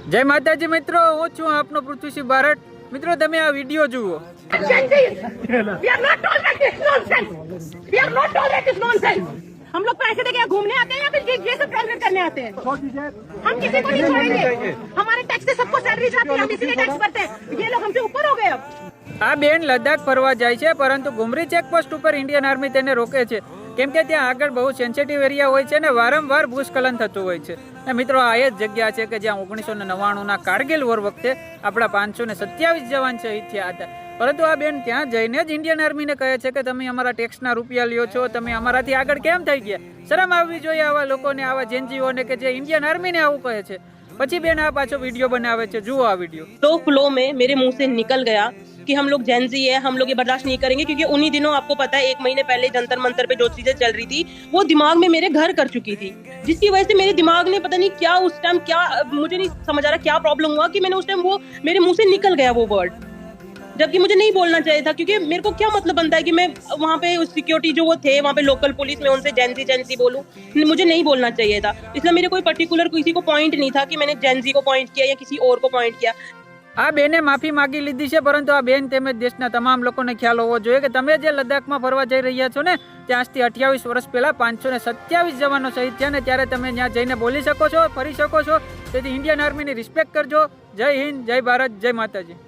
જય માતાજી મિત્રો, હું છું આપનો પૃથ્વીસિંહ બારડ। મિત્રો તમે આ વિડિયો જુઓ। हम लोग पैसे देके घूमने आते हैं या फिर ये सब टॉलरेट करने आते हैं? हम किसी को नहीं छोड़ेंगे। हमारे टैक्स से सबको सैलरी जाती है, हम इसीलिए टैक्स भरते हैं। ये लोग हमसे ऊपर हो गए अब। આ બેન લદ્દાખ ફરવા જાય છે, પરંતુ ગુમરી ચેકપોસ્ટ ઉપર ઇન્ડિયન આર્મી તેને રોકે છે, કેમ કે ત્યાં આગળ બહુ સેન્સિટિવ એરિયા હોય છે ને વારંવાર ભૂસ્ખલન થતું હોય છે। ને મિત્રો આ એ જ જગ્યા છે કે જ્યાં 1999ના કારગિલ વોર વખતે આપણા 527 જવાન શહીદ થયા હતા। પરંતુ આ બેન ત્યાં જઈને જ ઇન્ડિયન આર્મીને કહે છે કે તમે અમારા ટેક્સના રૂપિયા લ્યો છો, તમે અમારાથી આગળ કેમ થઈ ગયા? શરમ આવવી જોઈએ આવા લોકોને, આવા જેનજીઓને કે જે ઇન્ડિયન આર્મીને આવું કહે છે। પછી બેન આ પાછો વિડીયો બનાવે છે, જુઓ આ વિડીયો। तो फ्लो में मेरे मुंह से निकल गया कि हम लोग जेन जी है, हम लोग ये बर्दाश्त नहीं करेंगे, क्योंकि उन्हीं दिनों आपको पता है 1 महीने पहले जंतर मंतर पे जो चीजें चल रही थी वो दिमाग में मेरे घर कर चुकी थी, जिसकी वजह से मेरे दिमाग ने पता नहीं क्या उस टाइम क्या, मुझे नहीं समझ आ रहा क्या प्रॉब्लम हुआ कि मैंने उस टाइम वो मेरे मुंह से निकल गया वो वर्ड, जबकि मुझे नहीं बोलना चाहिए था। क्योंकि मेरे को क्या मतलब बनता है कि मैं वहाँ पे सिक्योरिटी जो वो थे वहाँ पे लोकल पुलिस में उनसे जेंजी बोलूं, मुझे नहीं बोलना चाहिए था। इसलिए मेरे कोई पर्टिकुलर किसी को पॉइंट नहीं था कि मैंने जेंजी को पॉइंट किया या किसी और को पॉइंट किया। આ બેને માફી માગી લીધી છે, પરંતુ આ બેન તેમજ દેશના તમામ લોકોને ખ્યાલ હોવો જોઈએ કે તમે જે લદ્દાખમાં ફરવા જઈ રહ્યા છો ને, ત્યાં આજથી 28 વર્ષ પહેલા 527 જવાનો શહીદ થયા ને, ત્યારે તમે ત્યાં જઈને બોલી શકો છો, ફરી શકો છો। તેથી ઇન્ડિયન આર્મીની રિસ્પેક્ટ કરજો। જય હિન્દ, જય ભારત, જય માતાજી।